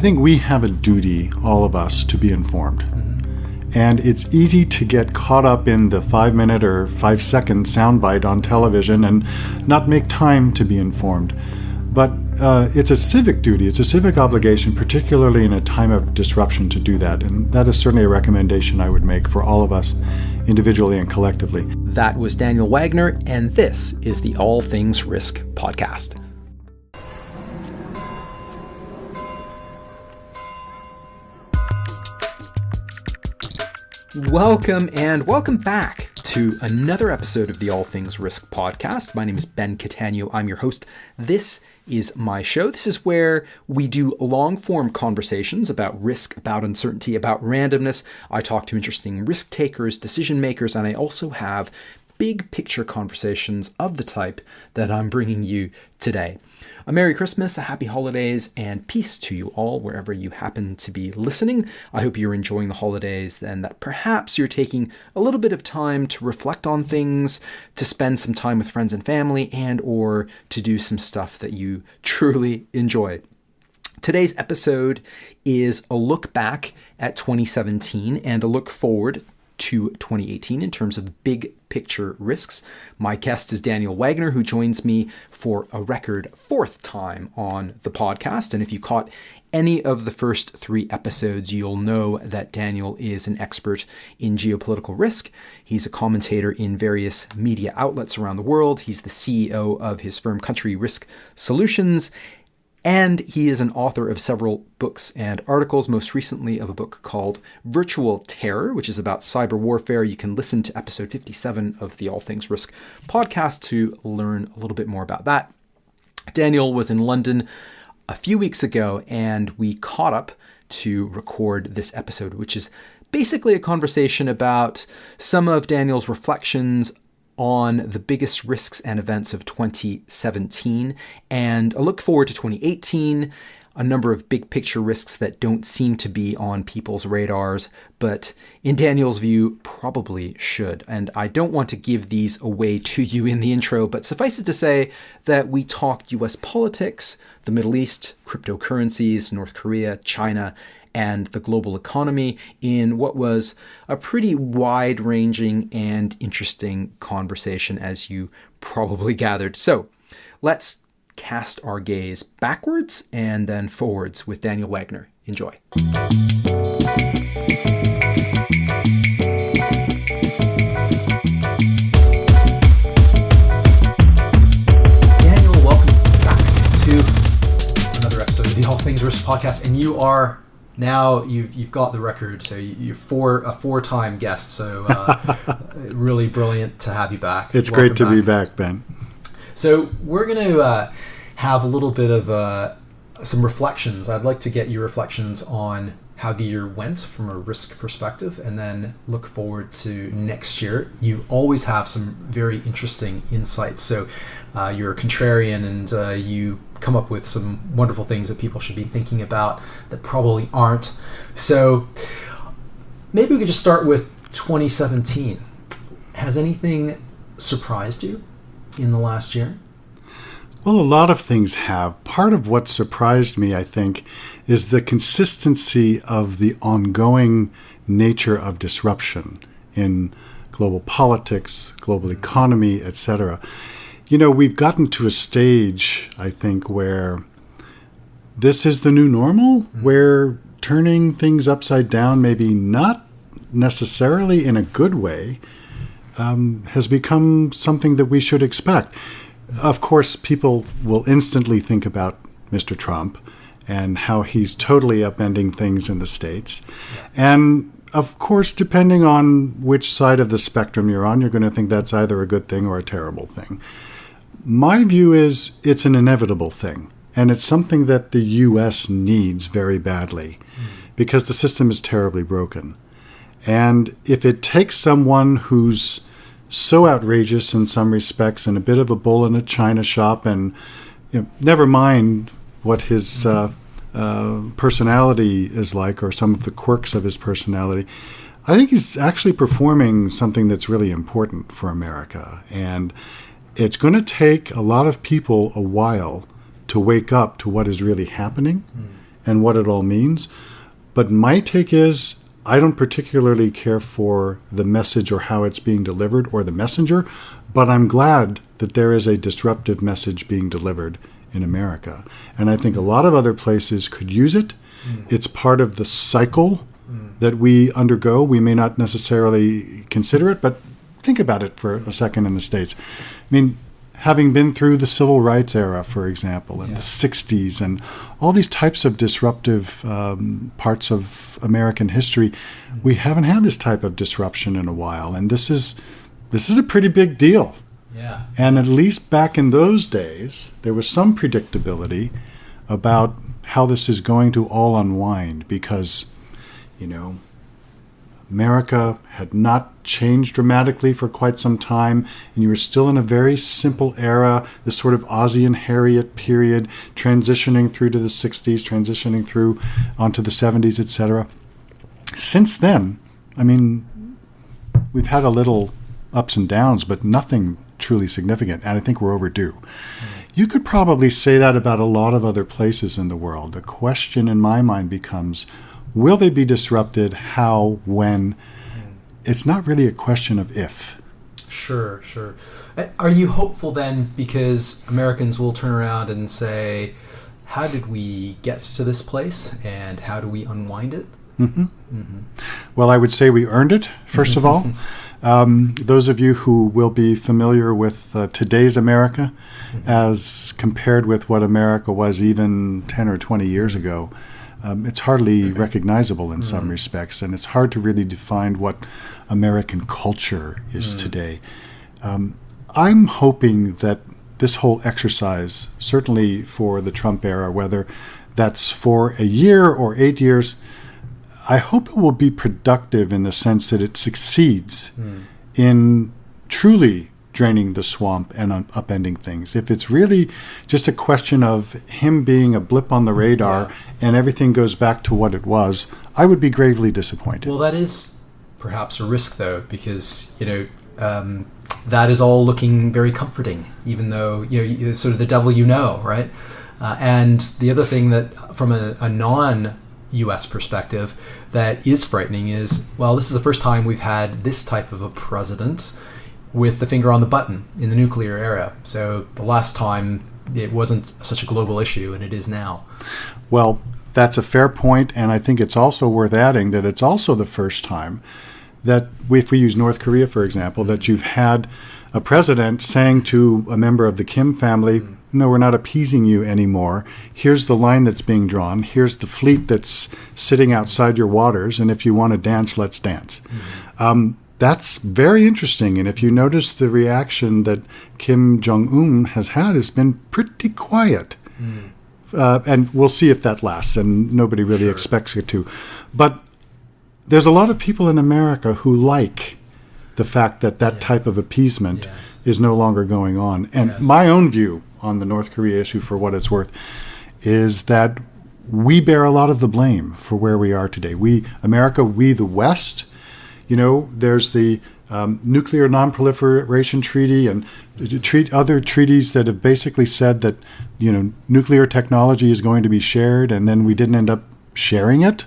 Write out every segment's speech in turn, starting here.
I think we have a duty, all of us, to be informed. And it's easy to get caught up in the 5-minute or 5-second soundbite on television and not make time to be informed. But it's a civic duty, it's a civic obligation, particularly in a time of disruption, to do that. And that is certainly a recommendation I would make for all of us, individually and collectively. That was Daniel Wagner, and this is the All Things Risk podcast. Welcome back to another episode of the All Things Risk podcast. My name is Ben Catania. I'm your host. This is my show. This is where we do long-form conversations about risk, about uncertainty, about randomness. I talk to interesting risk takers, decision makers, and I also have big picture conversations of the type that I'm bringing you today. A Merry Christmas, a Happy Holidays, and peace to you all wherever you happen to be listening. I hope you're enjoying the holidays and that perhaps you're taking a little bit of time to reflect on things, to spend some time with friends and family, and or to do some stuff that you truly enjoy. Today's episode is a look back at 2017 and a look forward to 2018 in terms of big picture risks. My guest is Daniel Wagner, who joins me for a record 4th time on the podcast. And if you caught any of the first 3 episodes, you'll know that Daniel is an expert in geopolitical risk. He's a commentator in various media outlets around the world. He's the CEO of his firm Country Risk Solutions. And he is an author of several books and articles, most recently of a book called Virtual Terror, which is about cyber warfare. You can listen to episode 57 of the All Things Risk podcast to learn a little bit more about that. Daniel was in London a few weeks ago, and we caught up to record this episode, which is basically a conversation about some of Daniel's reflections on the biggest risks and events of 2017, and a look forward to 2018, a number of big picture risks that don't seem to be on people's radars, but in Daniel's view, probably should. And I don't want to give these away to you in the intro, but suffice it to say that we talked US politics, the Middle East, cryptocurrencies, North Korea, China, and the global economy in what was a pretty wide-ranging and interesting conversation, as you probably gathered. So let's cast our gaze backwards and then forwards with Daniel Wagner. Enjoy. Daniel, welcome back to another episode of the All Things Risk podcast, and you are now you've got the record, so you're a 4-time guest. So really brilliant to have you back. It's Welcome great to be back, Ben. So we're going to have a little bit of some reflections. I'd like to get your reflections on how the year went from a risk perspective, and then look forward to next year. You always have some very interesting insights. So you're a contrarian, and you come up with some wonderful things that people should be thinking about that probably aren't. So maybe we could just start with 2017. Has anything surprised you in the last year? Well, a lot of things have. Part of what surprised me, I think, is the consistency of the ongoing nature of disruption in global politics, global economy, etc. You know, we've gotten to a stage, I think, where this is the new normal, where turning things upside down, maybe not necessarily in a good way, has become something that we should expect. Of course, people will instantly think about Mr. Trump and how he's totally upending things in the States. And of course, depending on which side of the spectrum you're on, you're going to think that's either a good thing or a terrible thing. My view is it's an inevitable thing, and it's something that the U.S. needs very badly because the system is terribly broken. And if it takes someone who's so outrageous in some respects and a bit of a bull in a china shop, and never mind what his personality is like or some of the quirks of his personality, I think he's actually performing something that's really important for America. And it's going to take a lot of people a while to wake up to what is really happening and what it all means. But my take is, I don't particularly care for the message or how it's being delivered or the messenger, but I'm glad that there is a disruptive message being delivered in America. And I think a lot of other places could use it. It's part of the cycle that we undergo. We may not necessarily consider it, but think about it for a second in the States. I mean, having been through the civil rights era, for example, in the 60s, and all these types of disruptive parts of American history, we haven't had this type of disruption in a while. And this is a pretty big deal. Yeah. And at least back in those days, there was some predictability about how this is going to all unwind because, America had not changed dramatically for quite some time, and you were still in a very simple era, this sort of Ozzie and Harriet period, transitioning through to the 60s, transitioning through onto the 70s, etc. Since then, I mean, we've had a little ups and downs, but nothing truly significant, and I think we're overdue. You could probably say that about a lot of other places in the world. The question in my mind becomes, will they be disrupted? How? When? It's not really a question of if. Sure. Are you hopeful then, because Americans will turn around and say, how did we get to this place and how do we unwind it? Well, I would say we earned it, first of all. Those of you who will be familiar with today's America as compared with what America was even 10 or 20 years ago, it's hardly recognizable in some respects, and it's hard to really define what American culture is today. I'm hoping that this whole exercise, certainly for the Trump era, whether that's for a year or 8 years, I hope it will be productive in the sense that it succeeds in truly draining the swamp and upending things. If it's really just a question of him being a blip on the radar and everything goes back to what it was, I would be gravely disappointed. Well, that is perhaps a risk, though, because, that is all looking very comforting, even though, it's sort of the devil right? And the other thing that, from a non-U.S. perspective, that is frightening is, well, this is the first time we've had this type of a president with the finger on the button in the nuclear era. So the last time it wasn't such a global issue, and it is now. Well, that's a fair point, and I think it's also worth adding that it's also the first time that, if we use North Korea, for example, that you've had a president saying to a member of the Kim family, no, we're not appeasing you anymore. Here's the line that's being drawn. Here's the fleet that's sitting outside your waters, and if you want to dance, let's dance. That's very interesting, and if you notice the reaction that Kim Jong-un has had, has been pretty quiet. And we'll see if that lasts, and nobody really expects it to. But there's a lot of people in America who like the fact that type of appeasement is no longer going on. And my own view on the North Korea issue, for what it's worth, is that we bear a lot of the blame for where we are today. We, America, we the West, there's the Nuclear Non-Proliferation Treaty and other treaties that have basically said that, nuclear technology is going to be shared, and then we didn't end up sharing it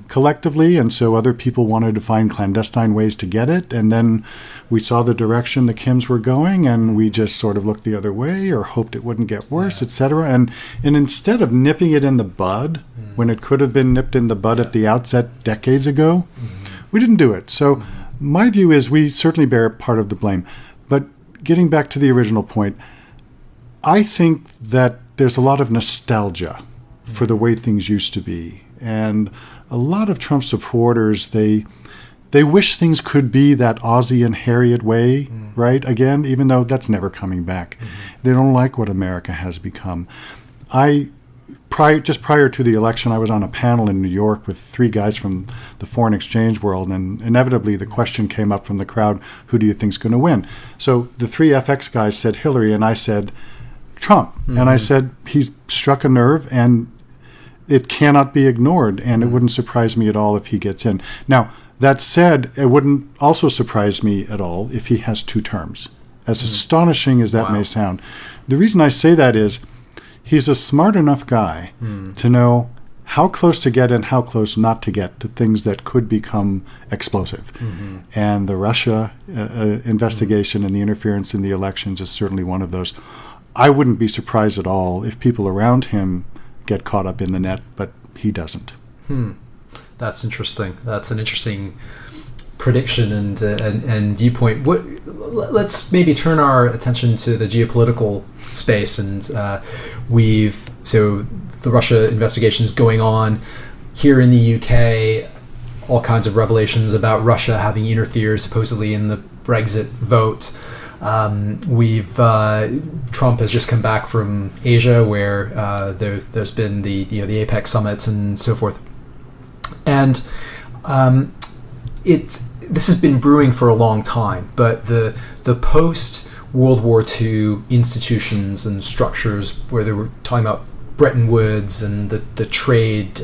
collectively, and so other people wanted to find clandestine ways to get it, and then we saw the direction the Kims were going, and we just sort of looked the other way or hoped it wouldn't get worse, etc. And instead of nipping it in the bud when it could have been nipped in the bud at the outset decades ago, we didn't do it. So my view is we certainly bear part of the blame. But getting back to the original point, I think that there's a lot of nostalgia for the way things used to be. And a lot of Trump supporters, they wish things could be that Ozzie and Harriet way, right? Again, even though that's never coming back. They don't like what America has become. Just prior to the election, I was on a panel in New York with 3 guys from the foreign exchange world, and inevitably the question came up from the crowd, who do you think's going to win? So the 3 FX guys said Hillary, and I said Trump. And I said he's struck a nerve, and it cannot be ignored, and it wouldn't surprise me at all if he gets in. Now, that said, it wouldn't also surprise me at all if he has 2 terms, as astonishing as that may sound. The reason I say that is he's a smart enough guy to know how close to get and how close not to get to things that could become explosive. And the Russia investigation and the interference in the elections is certainly one of those. I wouldn't be surprised at all if people around him get caught up in the net, but he doesn't. That's interesting. That's an interesting prediction and viewpoint. Let's maybe turn our attention to the geopolitical space, and so the Russia investigation is going on here in the UK. All kinds of revelations about Russia having interfered supposedly in the Brexit vote. Trump has just come back from Asia, where there's been the APEC summits and so forth, and this has been brewing for a long time. But the post World War II institutions and structures, where they were talking about Bretton Woods and the trade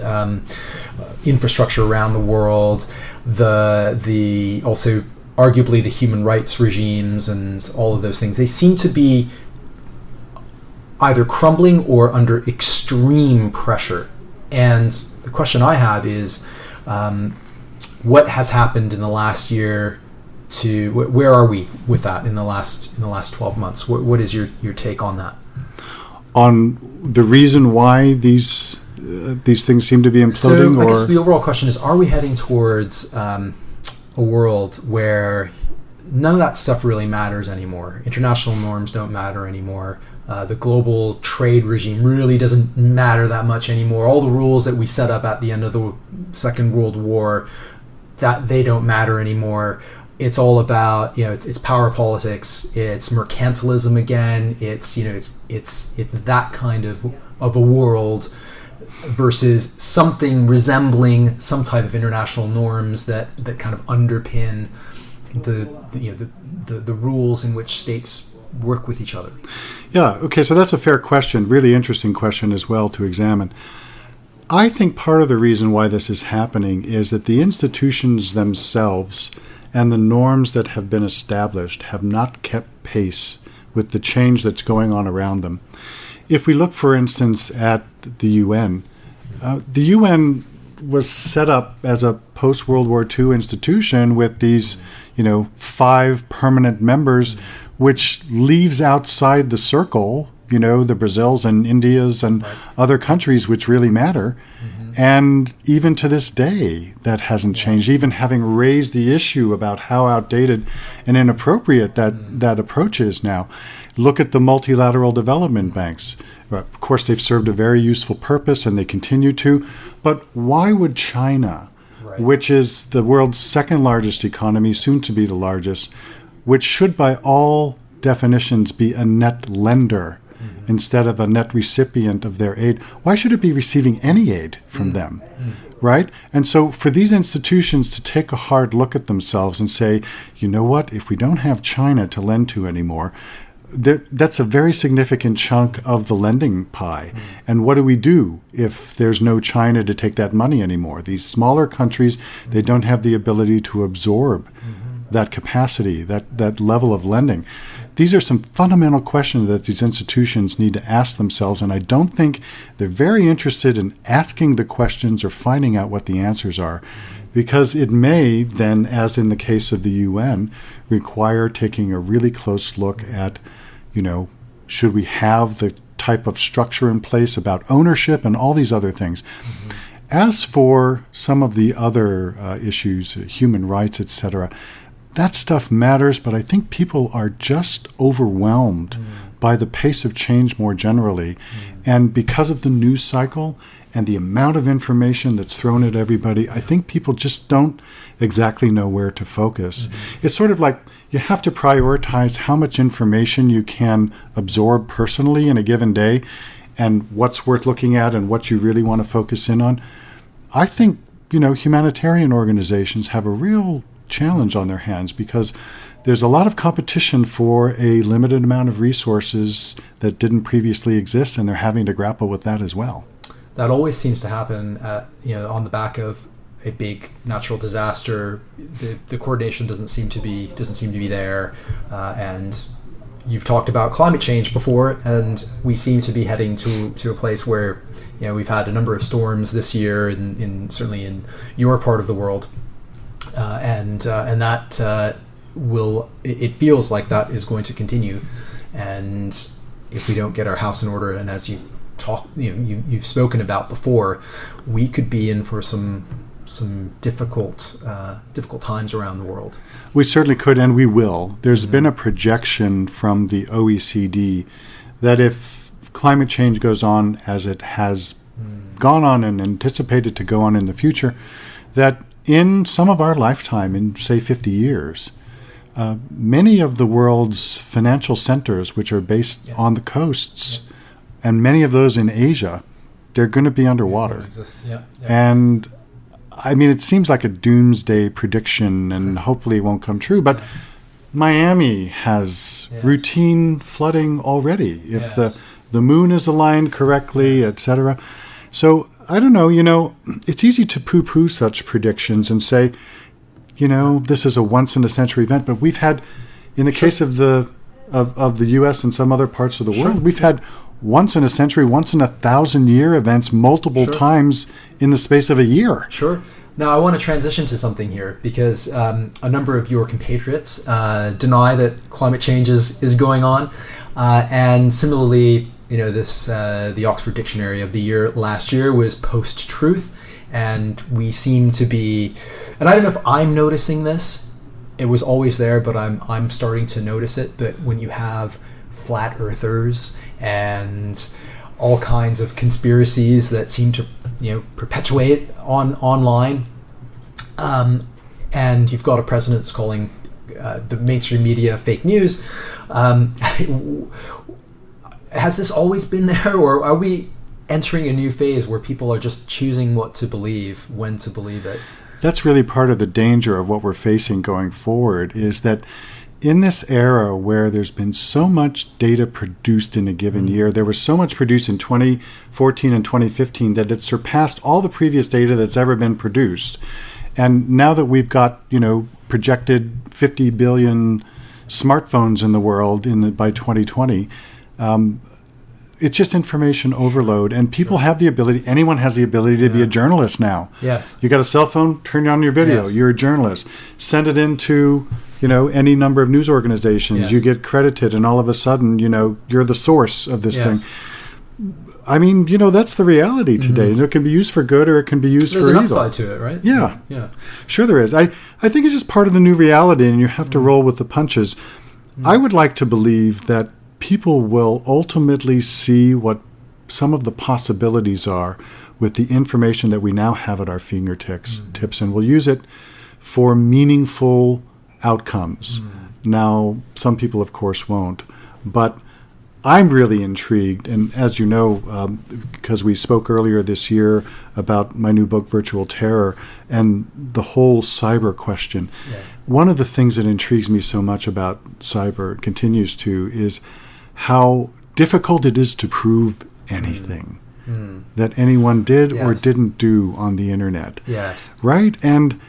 infrastructure around the world, the also arguably the human rights regimes and all of those things, they seem to be either crumbling or under extreme pressure. And the question I have is, what has happened in the last year where are we with that in the last 12 months? What is your take on that? On the reason why these things seem to be imploding? So I guess the overall question is, are we heading towards a world where none of that stuff really matters anymore? International norms don't matter anymore. The global trade regime really doesn't matter that much anymore. All the rules that we set up at the end of the Second World War, that they don't matter anymore. It's all about, it's power politics. It's mercantilism again. It's that kind of a world versus something resembling some type of international norms that kind of underpin the rules in which states work with each other. Yeah. Okay. So that's a fair question. Really interesting question as well to examine. I think part of the reason why this is happening is that the institutions themselves and the norms that have been established have not kept pace with the change that's going on around them. If we look, for instance, at the UN was set up as a post-World War II institution with these, 5 permanent members, which leaves outside the circle, the Brazils and Indias and other countries which really matter. And even to this day, that hasn't changed, even having raised the issue about how outdated and inappropriate that approach is now. Look at the multilateral development banks. Of course, they've served a very useful purpose, and they continue to. But why would China, which is the world's second largest economy, soon to be the largest, which should by all definitions be a net lender instead of a net recipient of their aid, why should it be receiving any aid from them, right? And so for these institutions to take a hard look at themselves and say, you know what, if we don't have China to lend to anymore, that's a very significant chunk of the lending pie. And what do we do if there's no China to take that money anymore? These smaller countries, they don't have the ability to absorb that capacity, that level of lending. These are some fundamental questions that these institutions need to ask themselves, and I don't think they're very interested in asking the questions or finding out what the answers are, because it may then, as in the case of the UN, require taking a really close look at, should we have the type of structure in place about ownership and all these other things. As for some of the other issues, human rights, etc., that stuff matters, but I think people are just overwhelmed by the pace of change more generally. And because of the news cycle and the amount of information that's thrown at everybody, I think people just don't exactly know where to focus. It's sort of like you have to prioritize how much information you can absorb personally in a given day and what's worth looking at and what you really want to focus in on. I think, humanitarian organizations have a real challenge on their hands because there's a lot of competition for a limited amount of resources that didn't previously exist, and they're having to grapple with that as well. That always seems to happen on the back of a big natural disaster. The coordination doesn't seem to be there, and you've talked about climate change before, and we seem to be heading to a place where, we've had a number of storms this year, certainly in your part of the world, and that it feels like that is going to continue, and if we don't get our house in order, and as you've spoken about before, we could be in for some difficult times around the world. We certainly could, and we will. There's been a projection from the OECD that if climate change goes on as it has gone on and anticipated to go on in the future, that in some of our lifetime, in say 50 years, many of the world's financial centers, which are based on the coasts, and many of those in Asia, they're going to be underwater. And I mean, it seems like a doomsday prediction, and hopefully it won't come true. But Miami has routine flooding already if the moon is aligned correctly, etc. So I don't know. It's easy to poo-poo such predictions and say, this is a once-in-a-century event. But we've had, in the case of the U.S. and some other parts of the world, we've had once-in-a-century, once-in-a-thousand-year events multiple times in the space of a year. Sure. Now, I want to transition to something here because a number of your compatriots deny that climate change is going on. And similarly, the Oxford Dictionary of the year last year was post-truth. And we seem to be, and I don't know if I'm noticing this, it was always there, but I'm starting to notice it. But when you have flat earthers and all kinds of conspiracies that seem to perpetuate online, and you've got a president that's calling the mainstream media fake news, has this always been there, or are we entering a new phase where people are just choosing what to believe, when to believe it? That's really part of the danger of what we're facing going forward, is that in this era where there's been so much data produced in a given year, there was so much produced in 2014 and 2015 that it surpassed all the previous data that's ever been produced. And now that we've got, projected 50 billion smartphones in the world by 2020, it's just information overload, and people have the ability, anyone has the ability to be a journalist now. Yes. You got a cell phone, turn on your video, you're a journalist. Send it into, any number of news organizations, you get credited, and all of a sudden, you're the source of this thing. I mean, that's the reality today. It can be used for good or it can be used for evil. There's an upside to it, right? Yeah. Yeah. Sure there is. I think it's just part of the new reality, and you have to roll with the punches. I would like to believe that people will ultimately see what some of the possibilities are with the information that we now have at our fingertips, and we'll use it for meaningful outcomes. Now, some people, of course, won't. But I'm really intrigued, and as you know, because we spoke earlier this year about my new book, Virtual Terror, and the whole cyber question. One of the things that intrigues me so much about cyber, continues to, is how difficult it is to prove anything that anyone did or didn't do on the internet. Right? And,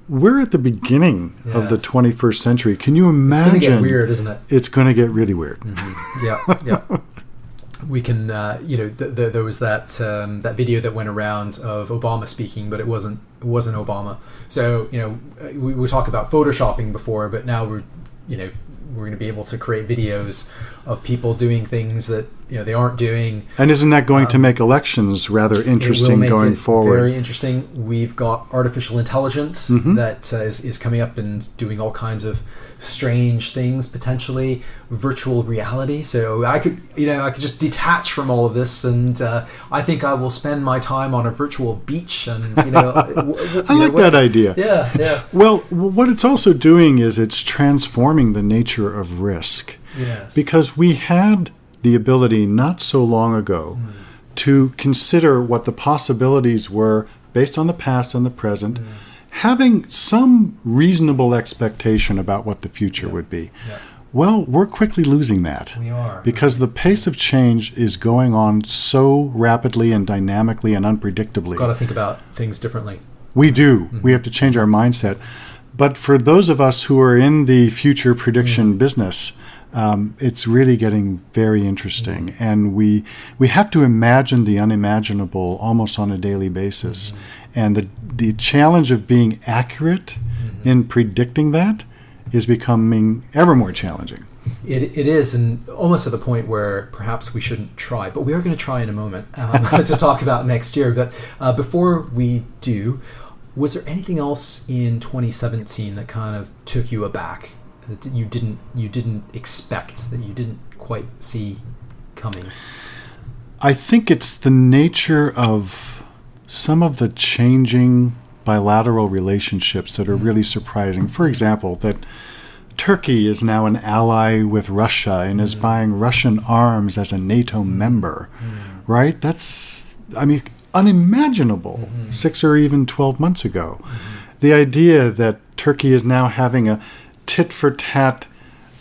we're at the beginning of the 21st century. Can you imagine? It's going to get weird, isn't it? It's going to get really weird. Yeah. We can, there was that video that went around of Obama speaking, but it wasn't Obama. So, we talked about photoshopping before, but now we're going to be able to create videos of people doing things that they aren't doing. And isn't that going to make elections rather interesting going forward? Very interesting. We've got artificial intelligence that is coming up and doing all kinds of strange things, potentially virtual reality. So I could just detach from all of this, and I think I will spend my time on a virtual beach. And I like that idea. Yeah. Well, what it's also doing is it's transforming the nature of risk. Yes. Because we had the ability not so long ago to consider what the possibilities were based on the past and the present, having some reasonable expectation about what the future would be. Well, we're quickly losing that. We are. Because the pace of change is going on so rapidly and dynamically and unpredictably. Got to think about things differently. We do. We have to change our mindset. But for those of us who are in the future prediction business, it's really getting very interesting. And we have to imagine the unimaginable almost on a daily basis. And the challenge of being accurate in predicting that is becoming ever more challenging. It is, and almost to the point where perhaps we shouldn't try, but we are going to try in a moment to talk about next year. But before we do, was there anything else in 2017 that kind of took you aback, that you didn't expect, that you didn't quite see coming? I think it's the nature of some of the changing bilateral relationships that are really surprising. For example, that Turkey is now an ally with Russia and is buying Russian arms as a NATO member, right? That's, unimaginable 6 or even 12 months ago. The idea that Turkey is now having a tit-for-tat,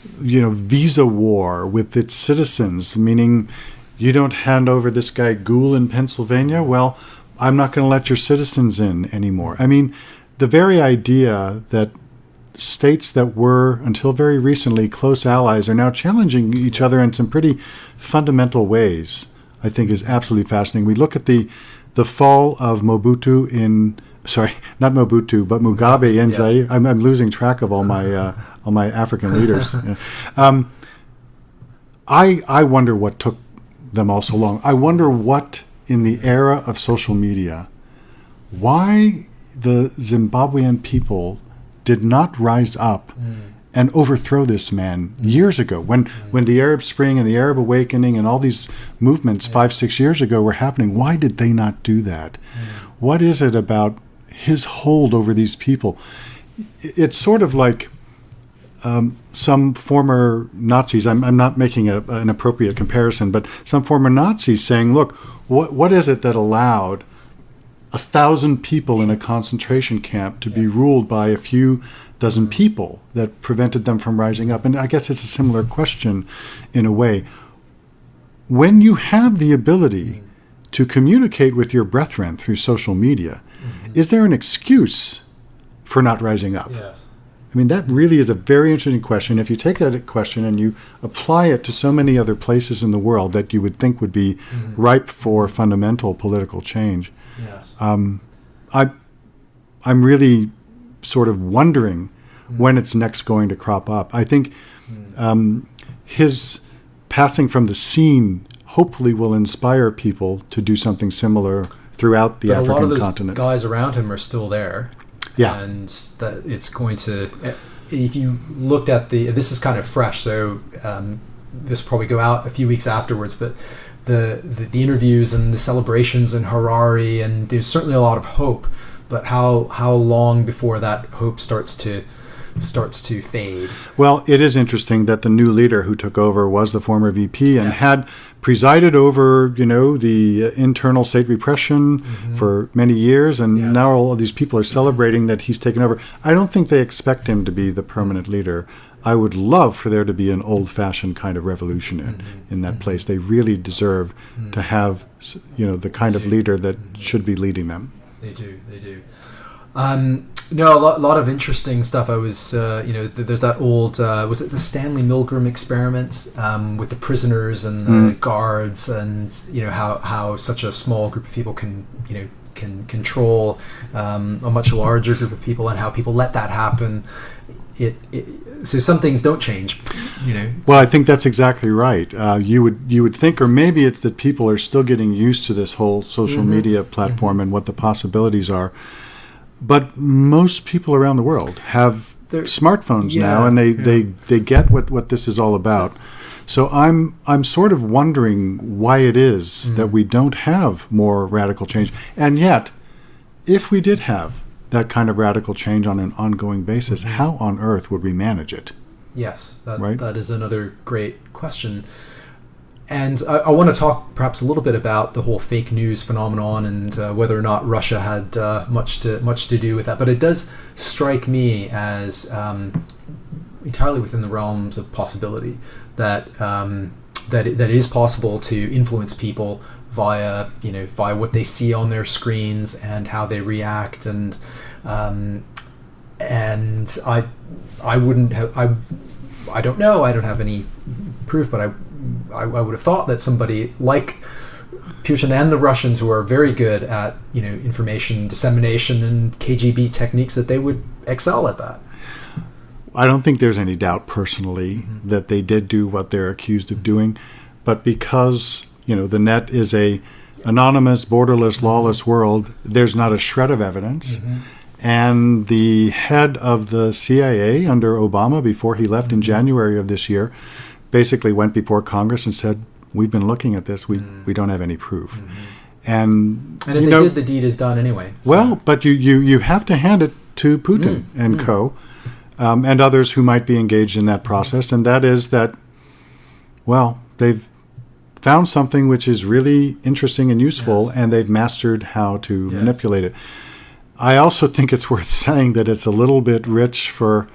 visa war with its citizens, meaning you don't hand over this guy Ghoul in Pennsylvania, well, I'm not going to let your citizens in anymore. The very idea that states that were, until very recently, close allies are now challenging each other in some pretty fundamental ways, I think is absolutely fascinating. We look at the fall of Mobutu not Mobutu, but Mugabe in Zaire. I'm losing track of all my African leaders. I wonder what took them all so long. I wonder what, in the era of social media, why the Zimbabwean people did not rise up and overthrow this man years ago, when the Arab Spring and the Arab Awakening and all these movements 5-6 years ago were happening. Why did they not do that? What is it about his hold over these people? It's sort of like some former Nazis, I'm not making an appropriate comparison, but some former Nazis saying, look, what is it that allowed 1,000 people in a concentration camp to be ruled by a few dozen people that prevented them from rising up? And I guess it's a similar question in a way. When you have the ability to communicate with your brethren through social media, is there an excuse for not rising up? Yes. That really is a very interesting question. If you take that question and you apply it to so many other places in the world that you would think would be ripe for fundamental political change, Yes. I'm really sort of wondering when it's next going to crop up. I think his passing from the scene hopefully will inspire people to do something similar throughout the African continent. A lot of those guys around him are still there. Yeah. And that it's going to, if you looked at this is kind of fresh, so this will probably go out a few weeks afterwards, but the interviews and the celebrations in Harare, and there's certainly a lot of hope, but how long before that hope starts to fade? Well, it is interesting that the new leader who took over was the former VP and had presided over, the internal state repression for many years, and now all of these people are celebrating that he's taken over. I don't think they expect him to be the permanent leader. I would love for there to be an old-fashioned kind of revolution in that place. They really deserve to have, the kind of leader that should be leading them. They do. No, a lot of interesting stuff. I was, there's that old, was it the Stanley Milgram experiment with the prisoners and the guards, and how such a small group of people can control a much larger group of people, and how people let that happen. So some things don't change, Well, I think that's exactly right. You would think, or maybe it's that people are still getting used to this whole social media platform and what the possibilities are. But most people around the world have smartphones now, and they get what this is all about. So I'm sort of wondering why it is that we don't have more radical change. And yet, if we did have that kind of radical change on an ongoing basis, how on earth would we manage it? Yes, right? That is another great question. And I want to talk perhaps a little bit about the whole fake news phenomenon and whether or not Russia had much to do with that. But it does strike me as entirely within the realms of possibility that it is possible to influence people via what they see on their screens and how they react, and I wouldn't have I don't know. I don't have any proof, but I would have thought that somebody like Putin and the Russians, who are very good at information dissemination and KGB techniques, that they would excel at that. I don't think there's any doubt personally that they did do what they're accused of doing, but because the net is a anonymous, borderless, lawless world, there's not a shred of evidence. And the head of the CIA under Obama, before he left in January of this year, basically went before Congress and said, we've been looking at this. We don't have any proof. And if they did, the deed is done anyway. So. Well, but you have to hand it to Putin and Co. And others who might be engaged in that process. And that is that, well, they've found something which is really interesting and useful, and they've mastered how to manipulate it. I also think it's worth saying that it's a little bit rich for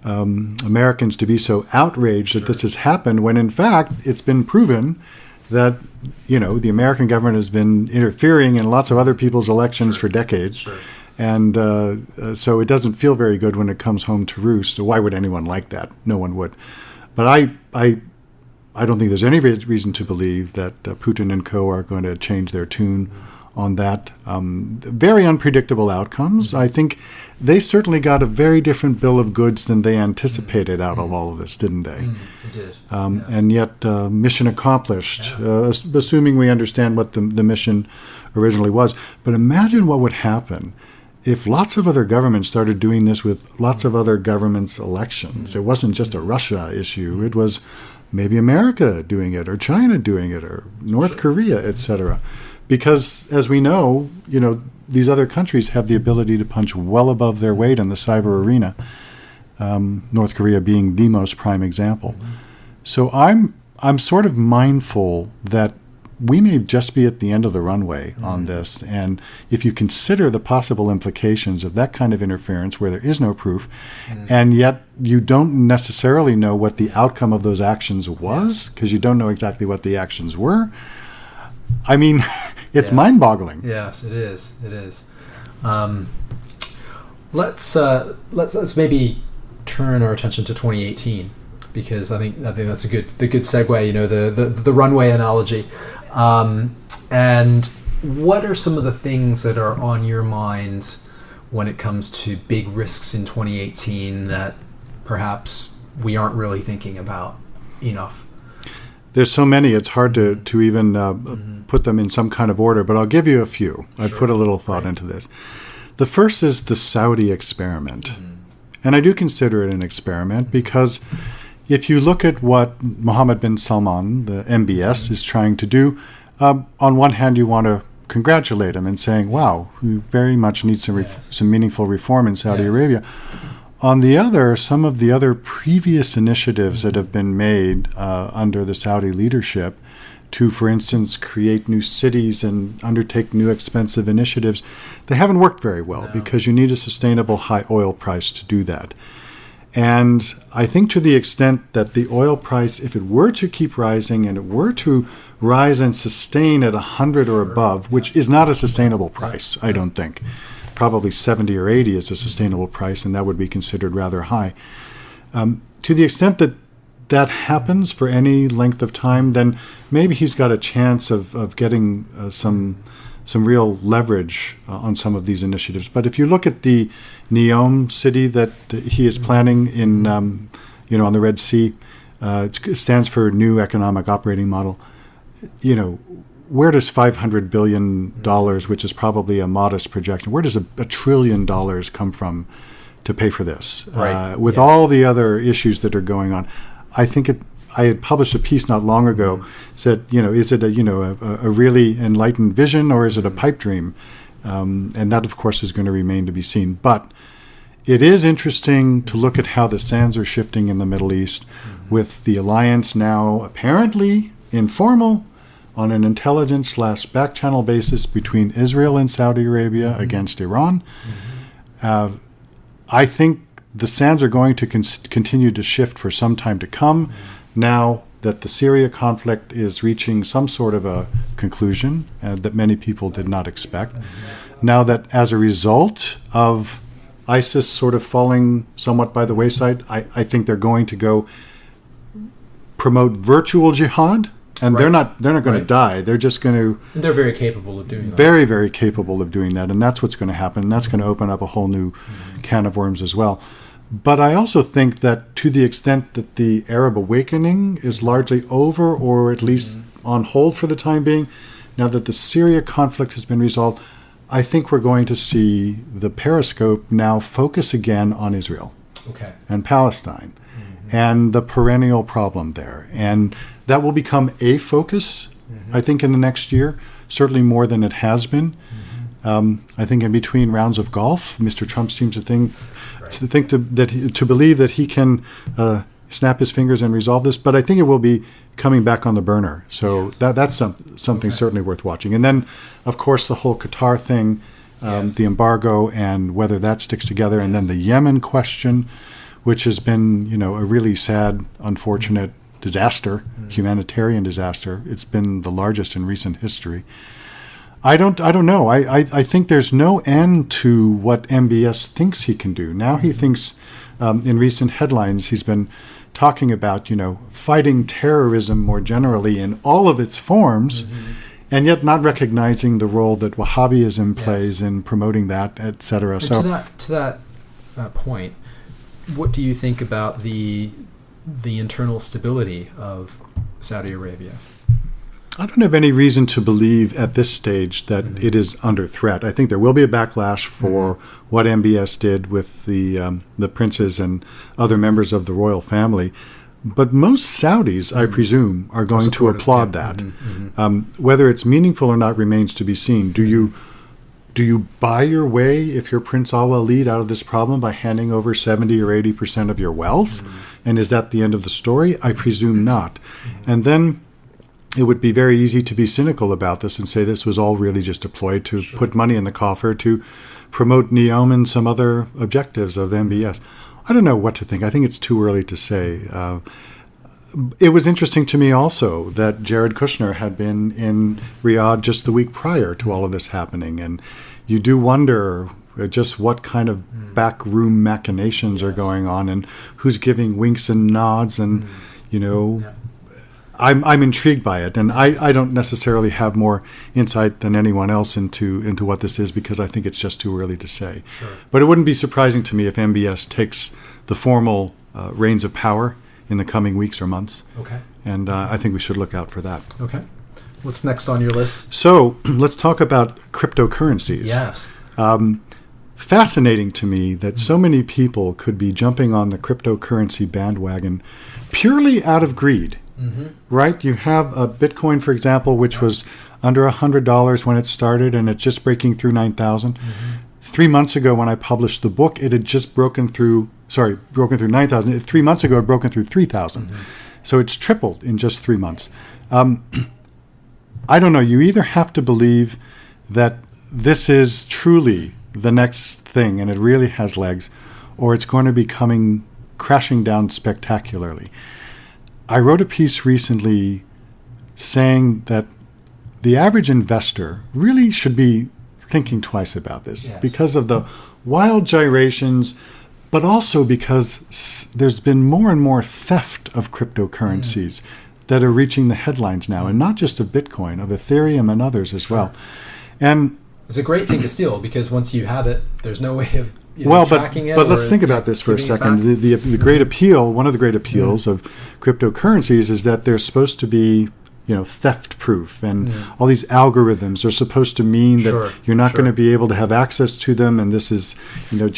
Americans to be so outraged that this has happened, when in fact it's been proven that the American government has been interfering in lots of other people's elections for decades. And so it doesn't feel very good when it comes home to roost. Why would anyone like that? No one would. But I don't think there's any reason to believe that Putin and Co. are going to change their tune on that. Very unpredictable outcomes. I think they certainly got a very different bill of goods than they anticipated out of all of this, didn't they? They did. And yet, mission accomplished, assuming we understand what the mission originally was. But imagine what would happen if lots of other governments started doing this with lots of other governments' elections. It wasn't just a Russia issue. It was maybe America doing it, or China doing it, or North Korea, etc. Because, as we know, these other countries have the ability to punch well above their weight in the cyber arena, North Korea being the most prime example. So I'm sort of mindful that we may just be at the end of the runway on this. And if you consider the possible implications of that kind of interference where there is no proof, and yet you don't necessarily know what the outcome of those actions was, because you don't know exactly what the actions were, I mean, it's mind-boggling. Yes, it is. It is. Let's maybe turn our attention to 2018, because I think that's the good segue. The runway analogy. And what are some of the things that are on your mind when it comes to big risks in 2018 that perhaps we aren't really thinking about enough? There's so many, it's hard to even put them in some kind of order, but I'll give you a few. I put a little thought into this. The first is the Saudi experiment. And I do consider it an experiment because if you look at what Mohammed bin Salman, the MBS, is trying to do, on one hand you want to congratulate him and saying, wow, we very much need some meaningful reform in Saudi Arabia. On the other, some of the other previous initiatives that have been made under the Saudi leadership to, for instance, create new cities and undertake new expensive initiatives, they haven't worked very well because you need a sustainable high oil price to do that. And I think to the extent that the oil price, if it were to keep rising and it were to rise and sustain at 100 or above, which is not a sustainable price, I don't think. Probably 70 or 80 is a sustainable price, and that would be considered rather high. To the extent that that happens for any length of time, then maybe he's got a chance of getting some real leverage on some of these initiatives. But if you look at the NEOM city that he is planning in, on the Red Sea, it stands for New Economic Operating Model. Where does $500 billion, which is probably a modest projection, where does a trillion dollars come from to pay for this? With all the other issues that are going on, I think I had published a piece not long ago, said, is it a really enlightened vision, or is it a pipe dream? And that, of course, is going to remain to be seen. But it is interesting to look at how the sands are shifting in the Middle East, with the alliance now apparently informal, on an intelligence/back channel basis between Israel and Saudi Arabia against Iran. I think the sands are going to continue to shift for some time to come, now that the Syria conflict is reaching some sort of a conclusion that many people did not expect. Now that as a result of ISIS sort of falling somewhat by the wayside. I think they're going to go promote virtual jihad, and they're not going to die. They're just going to. And they're very capable of doing that. Very, very capable of doing that, and that's what's going to happen. And that's going to open up a whole new can of worms as well. But I also think that to the extent that the Arab awakening is largely over, or at least on hold for the time being, now that the Syria conflict has been resolved, I think we're going to see the periscope now focus again on Israel and Palestine and the perennial problem there. And that will become a focus, I think, in the next year, certainly more than it has been. I think in between rounds of golf, Mr. Trump seems to believe that he can snap his fingers and resolve this, but I think it will be coming back on the burner. So that's something certainly worth watching. And then, of course, the whole Qatar thing, the embargo, and whether that sticks together, and then the Yemen question, which has been, a really sad, unfortunate disaster, humanitarian disaster. It's been the largest in recent history. I don't know. I think there's no end to what MBS thinks he can do. Now he thinks, in recent headlines, he's been talking about, fighting terrorism more generally in all of its forms, and yet not recognizing the role that Wahhabism plays in promoting that, et cetera. So to that point, what do you think about the internal stability of Saudi Arabia? I don't have any reason to believe at this stage that it is under threat. I think there will be a backlash for what MBS did with the princes and other members of the royal family. But most Saudis, I presume, are going to applaud that. Whether it's meaningful or not remains to be seen. Do you buy your way, if you're Prince Al-Walid, out of this problem by handing over 70 or 80% of your wealth? And is that the end of the story? I presume not. And then it would be very easy to be cynical about this and say this was all really just a ploy to put money in the coffer to promote NEOM and some other objectives of MBS. I don't know what to think. I think it's too early to say. It was interesting to me also that Jared Kushner had been in Riyadh just the week prior to all of this happening. And you do wonder just what kind of backroom machinations are going on and who's giving winks and nods and, I'm intrigued by it, and I don't necessarily have more insight than anyone else into what this is because I think it's just too early to say. But it wouldn't be surprising to me if MBS takes the formal reins of power in the coming weeks or months. And I think we should look out for that. What's next on your list? So let's talk about cryptocurrencies. Yes. Fascinating to me that so many people could be jumping on the cryptocurrency bandwagon purely out of greed. Right? You have a Bitcoin, for example, which was under $100 when it started, and it's just breaking through 9,000. 3 months ago, when I published the book, it had just broken through 9,000. 3 months ago, it had broken through 3,000. So it's tripled in just 3 months. I don't know. You either have to believe that this is truly the next thing, and it really has legs, or it's going to be coming crashing down spectacularly. I wrote a piece recently saying that the average investor really should be thinking twice about this because of the wild gyrations, but also because there's been more and more theft of cryptocurrencies that are reaching the headlines now, and not just of Bitcoin, of Ethereum and others as well. And it's a great thing to steal because once you have it, there's no way of tracking it. But let's think about this for a second. The great appeal, one of the great appeals of cryptocurrencies is that they're supposed to be, theft proof, and all these algorithms are supposed to mean that you're not going to be able to have access to them, and this is,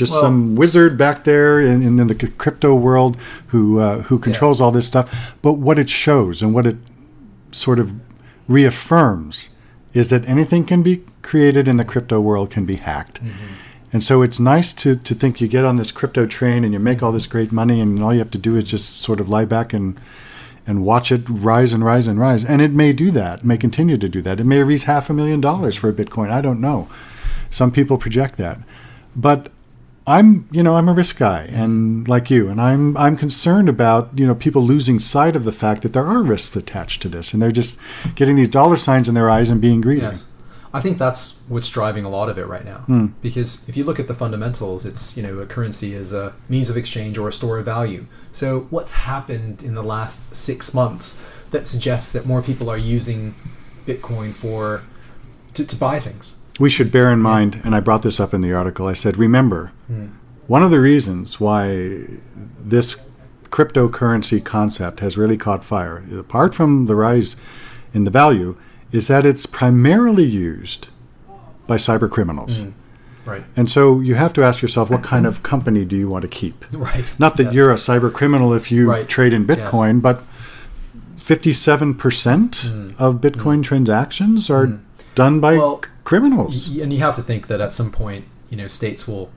some wizard back there in the crypto world who controls all this stuff. But what it shows and what it sort of reaffirms is that anything can be created in the crypto world can be hacked. And so it's nice to think you get on this crypto train and you make all this great money, and all you have to do is just sort of lie back and watch it rise and rise and rise. And it may do that, may continue to do that. It may raise $500,000 for a Bitcoin. I don't know. Some people project that. But I'm a risk guy, and like you, and I'm concerned about, people losing sight of the fact that there are risks attached to this, and they're just getting these dollar signs in their eyes and being greedy. I think that's what's driving a lot of it right now. Because if you look at the fundamentals, it's, a currency is a means of exchange or a store of value. So what's happened in the last 6 months that suggests that more people are using Bitcoin to buy things? We should bear in mind, and I brought this up in the article, I said, remember, one of the reasons why this cryptocurrency concept has really caught fire, apart from the rise in the value, is that it's primarily used by cyber criminals. Right. And so you have to ask yourself, what kind of company do you want to keep? Right. Not that you're a cyber criminal if you trade in Bitcoin, but 57% of Bitcoin transactions are done by criminals. And you have to think that at some point, states will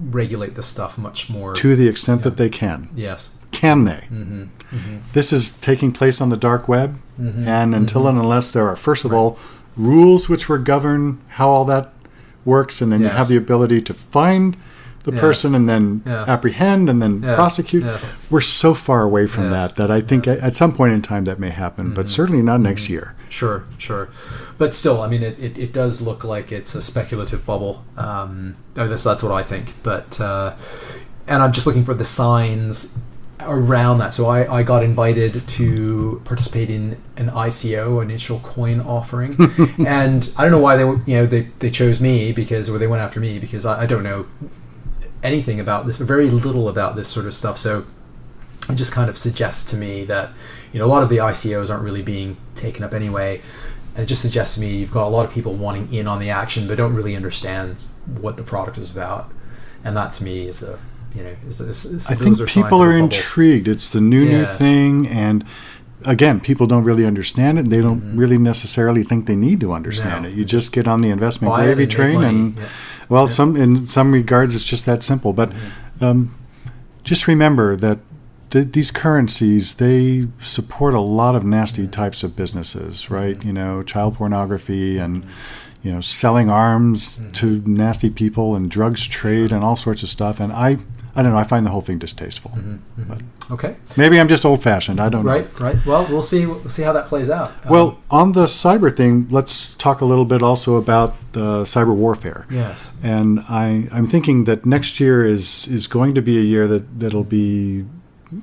regulate this stuff much more. To the extent that they can. Yes. Can they? This is taking place on the dark web, and until and unless there are, first of all, rules which will govern how all that works, and then you have the ability to find the person and then apprehend and then prosecute. We're so far away from that I think at some point in time that may happen, but certainly not next year. Sure. But still, I mean, it does look like it's a speculative bubble. That's what I think. But and I'm just looking for the signs around that. So I got invited to participate in an ICO, initial coin offering, and I don't know why they chose me or they went after me, because I don't know anything about this, very little about this sort of stuff. So it just kind of suggests to me that a lot of the ICOs aren't really being taken up anyway, and it just suggests to me you've got a lot of people wanting in on the action but don't really understand what the product is about, and that to me is a I think people are intrigued. It's the new thing, and again, people don't really understand it, and they don't really necessarily think they need to understand it. You just get on the investment gravy train, and in some regards, it's just that simple. But just remember that these currencies, they support a lot of nasty types of businesses, right? Child pornography and selling arms to nasty people, and drugs trade and all sorts of stuff. And I don't know. I find the whole thing distasteful. But okay. Maybe I'm just old-fashioned. I don't know. Right. Well, we'll see how that plays out. Well, on the cyber thing, let's talk a little bit also about cyber warfare. Yes. And I'm thinking that next year is going to be a year that'll be,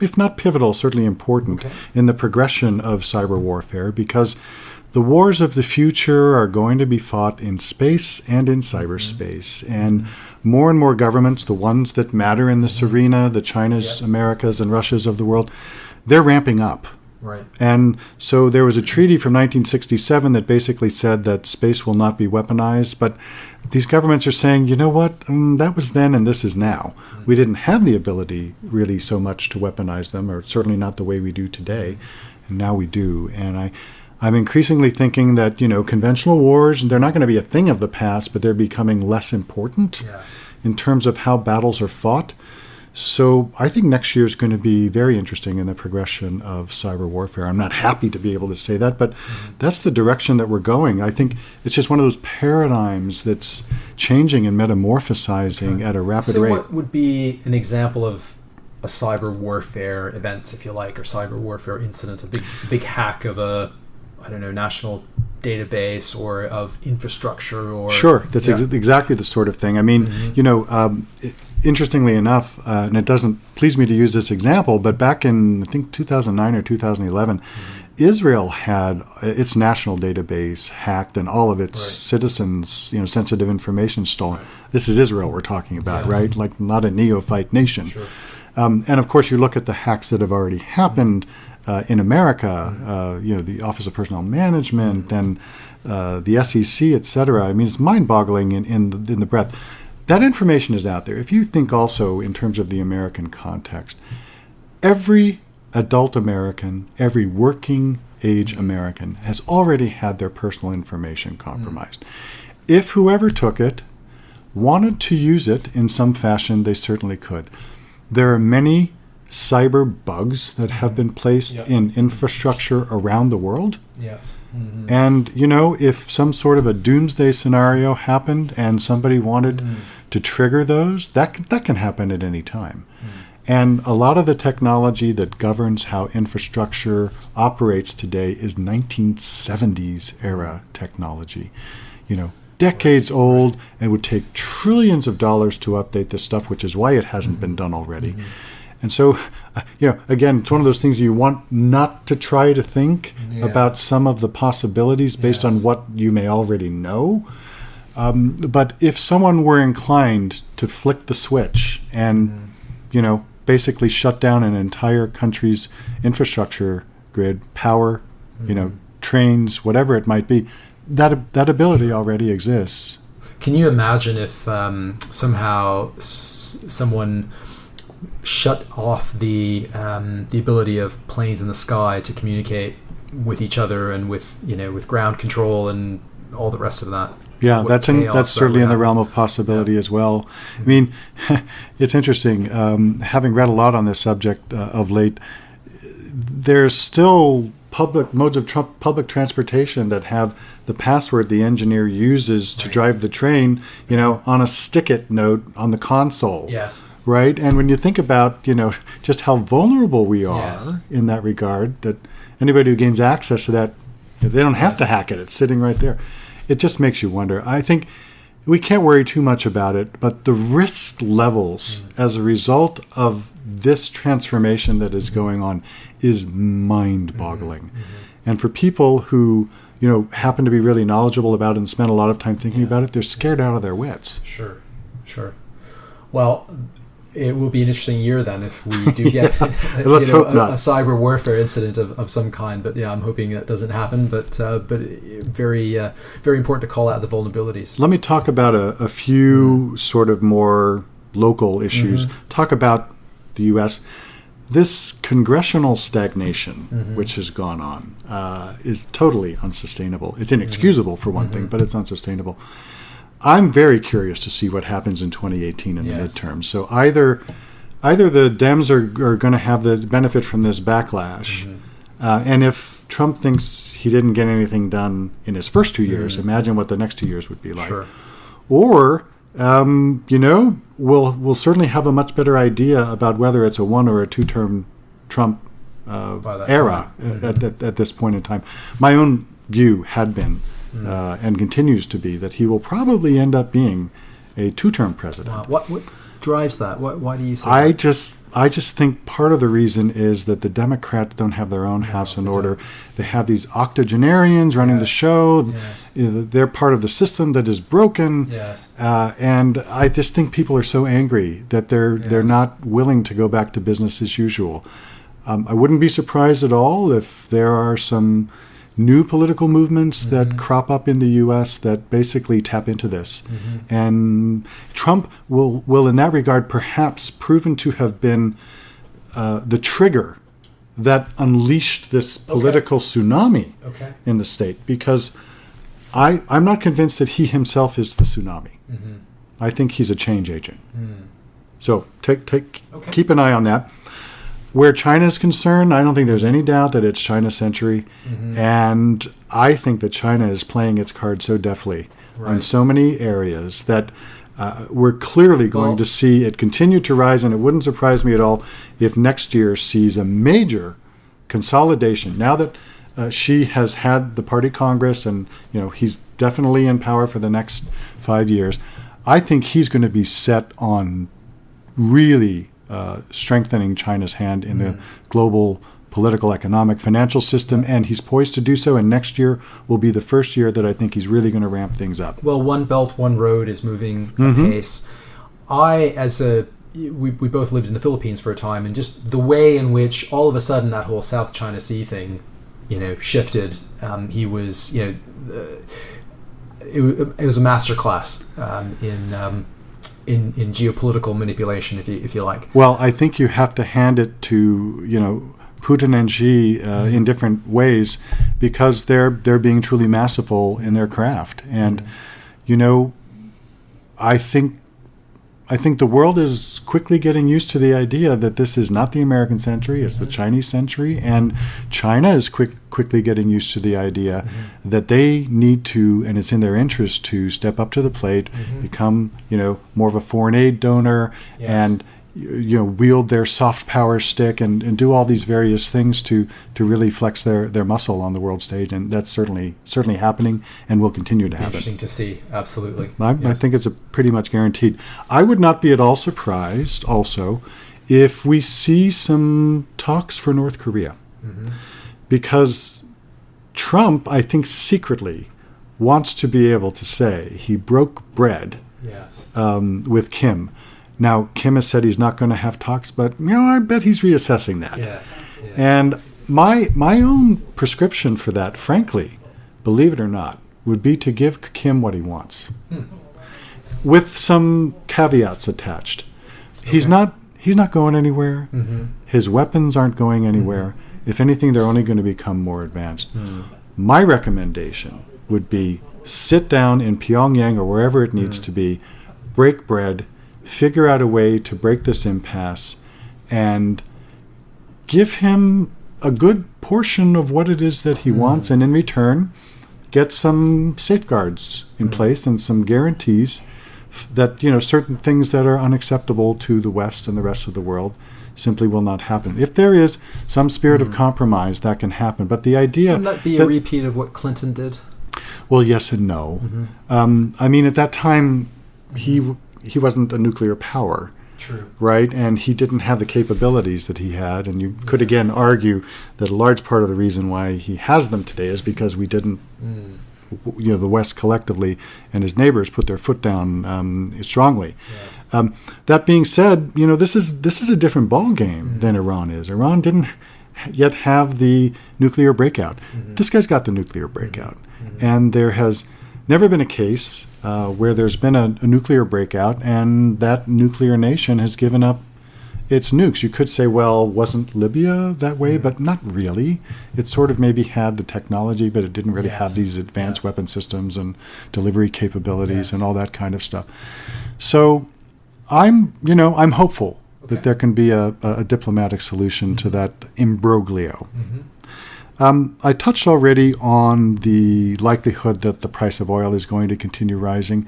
if not pivotal, certainly important in the progression of cyber warfare, because the wars of the future are going to be fought in space and in cyberspace. And more governments, the ones that matter in this arena, the Chinas, Americas, and Russias of the world, they're ramping up. Right. And so there was a treaty from 1967 that basically said that space will not be weaponized. But these governments are saying, you know what, that was then and this is now. We didn't have the ability really so much to weaponize them, or certainly not the way we do today. And now we do. And I'm increasingly thinking that, conventional wars, they're not going to be a thing of the past, but they're becoming less important in terms of how battles are fought. So I think next year is going to be very interesting in the progression of cyber warfare. I'm not happy to be able to say that, but that's the direction that we're going. I think it's just one of those paradigms that's changing and metamorphosizing at a rapid rate. So what would be an example of a cyber warfare event, if you like, or cyber warfare incident, a big hack of a national database or of infrastructure? Or sure, that's exactly the sort of thing. I mean, interestingly enough, and it doesn't please me to use this example, but back in, I think, 2009 or 2011, Israel had its national database hacked and all of its citizens, sensitive information stolen. This is Israel we're talking about, right? Like not a neophyte nation. Sure. And of course, you look at the hacks that have already happened in America, the Office of Personnel Management and the SEC, et cetera. I mean, it's mind-boggling in the breadth. That information is out there. If you think also in terms of the American context, every adult American, every working age American has already had their personal information compromised. If whoever took it wanted to use it in some fashion, they certainly could. There are many cyber bugs that have been placed in infrastructure around the world. Yes. And, if some sort of a doomsday scenario happened and somebody wanted to trigger those, that can happen at any time. And a lot of the technology that governs how infrastructure operates today is 1970s era technology. decades old, and would take trillions of dollars to update this stuff, which is why it hasn't been done already. And so, again, it's one of those things you want not to try to think about some of the possibilities based on what you may already know. But if someone were inclined to flick the switch and, basically shut down an entire country's infrastructure grid, power, trains, whatever it might be, that ability already exists. Can you imagine if somehow someone shut off the ability of planes in the sky to communicate with each other and with ground control and all the rest of that? Yeah, that's certainly in the realm of possibility as well. I mean, it's interesting. Having read a lot on this subject of late, there's still modes of public transportation that have the password the engineer uses to drive the train, on a stick-it note on the console. Yes. Right? And when you think about, just how vulnerable we are in that regard, that anybody who gains access to that, they don't have to hack it. It's sitting right there. It just makes you wonder. I think we can't worry too much about it, but the risk levels as a result of this transformation that is going on is mind-boggling. And for people who, happen to be really knowledgeable about it and spend a lot of time thinking about it, they're scared out of their wits. Sure. Well, it will be an interesting year then if we do get Let's hope not. A cyber warfare incident of some kind. But I'm hoping that doesn't happen. But very very important to call out the vulnerabilities. Let me talk about a few sort of more local issues. Talk about the U.S. This congressional stagnation, which has gone on, is totally unsustainable. It's inexcusable for one thing, but it's unsustainable. I'm very curious to see what happens in 2018 in the midterms. So either the Dems are going to have the benefit from this backlash, and if Trump thinks he didn't get anything done in his first 2 years, imagine what the next 2 years would be like. Sure. Or, we'll certainly have a much better idea about whether it's a 1 or a 2-term Trump era at this point in time. My own view had been, and continues to be, that he will probably end up being a 2-term president. Wow. What drives that? Why do you say that? I just think part of the reason is that the Democrats don't have their own house in order. They have these octogenarians running the show. They're part of the system that is broken. And I just think people are so angry that they're not willing to go back to business as usual. I wouldn't be surprised at all if there are some new political movements that crop up in the U.S. that basically tap into this. And Trump will in that regard perhaps proven to have been the trigger that unleashed this political tsunami in the state, because I'm not convinced that he himself is the tsunami. I think he's a change agent. So keep an eye on that. Where China is concerned, I don't think there's any doubt that it's China's century. And I think that China is playing its cards so deftly on so many areas that we're clearly going to see it continue to rise. And it wouldn't surprise me at all if next year sees a major consolidation. Now that Xi has had the party Congress and he's definitely in power for the next 5 years, I think he's going to be set on really strengthening China's hand in the global political, economic, financial system, and he's poised to do so. And next year will be the first year that I think he's really going to ramp things up. Well, One Belt, One Road is moving apace. We both lived in the Philippines for a time, and just the way in which all of a sudden that whole South China Sea thing, shifted. He was, it was a masterclass in geopolitical manipulation, if you like. Well, I think you have to hand it to Putin and Xi in different ways, because they're being truly masterful in their craft. And I think the world is quickly getting used to the idea that this is not the American century, it's the Chinese century, and China is quickly getting used to the idea that they need to, and it's in their interest to step up to the plate, become, more of a foreign aid donor, and, wield their soft power stick and do all these various things to really flex their muscle on the world stage. And that's certainly happening and will continue to happen. Interesting to see. Absolutely. I think it's pretty much guaranteed. I would not be at all surprised also if we see some talks for North Korea. Because Trump, I think, secretly wants to be able to say he broke bread with Kim. Now, Kim has said he's not going to have talks, but I bet he's reassessing that. Yes. And my own prescription for that, frankly, believe it or not, would be to give Kim what he wants, with some caveats attached. He's not going anywhere. His weapons aren't going anywhere. If anything, they're only going to become more advanced. My recommendation would be sit down in Pyongyang or wherever it needs to be, break bread, figure out a way to break this impasse, and give him a good portion of what it is that he wants, and in return, get some safeguards in place and some guarantees that certain things that are unacceptable to the West and the rest of the world simply will not happen. If there is some spirit of compromise, that can happen. But the idea... Wouldn't that be a repeat of what Clinton did? Well, yes and no. I mean, at that time, he wasn't a nuclear power. True. Right? And he didn't have the capabilities that he had. And you could, again, argue that a large part of the reason why he has them today is because we didn't... the West collectively and his neighbors put their foot down strongly. That being said, this is a different ball game than Iran is. Iran didn't yet have the nuclear breakout. This guy's got the nuclear breakout, and there has never been a case where there's been a nuclear breakout and that nuclear nation has given up its nukes. You could say, well, wasn't Libya that way? But not really. It sort of maybe had the technology, but it didn't really have these advanced weapon systems and delivery capabilities and all that kind of stuff. So I'm hopeful that there can be a diplomatic solution to that imbroglio. I touched already on the likelihood that the price of oil is going to continue rising.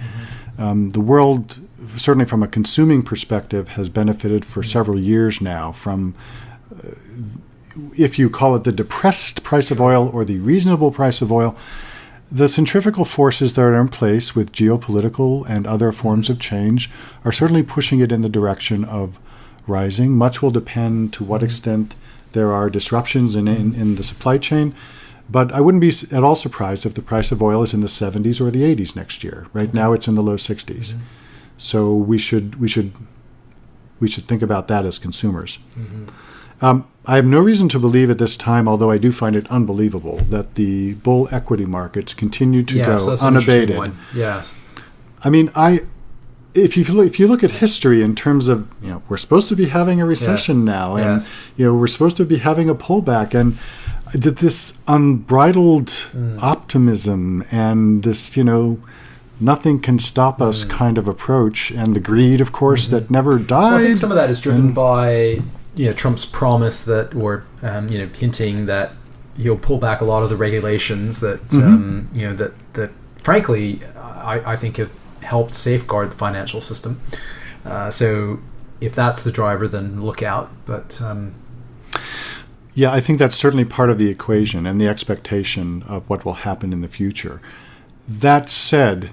The world, certainly from a consuming perspective, has benefited for several years now from, if you call it the depressed price of oil or the reasonable price of oil, the centrifugal forces that are in place with geopolitical and other forms of change are certainly pushing it in the direction of rising. Much will depend to what extent there are disruptions in the supply chain. But I wouldn't be at all surprised if the price of oil is in the 70s or the 80s next year. Right now it's in the low 60s. So we should think about that as consumers. I have no reason to believe at this time, although I do find it unbelievable, that the bull equity markets continue to go unabated. Yes. I mean, if you look at history in terms of, we're supposed to be having a recession now, and we're supposed to be having a pullback, and this unbridled optimism and this, nothing can stop us kind of approach, and the greed, of course, that never died. Well, I think some of that is driven by Trump's promise that, or hinting that he'll pull back a lot of the regulations that that frankly I think have helped safeguard the financial system. So if that's the driver, then look out. But yeah, I think that's certainly part of the equation and the expectation of what will happen in the future. That said,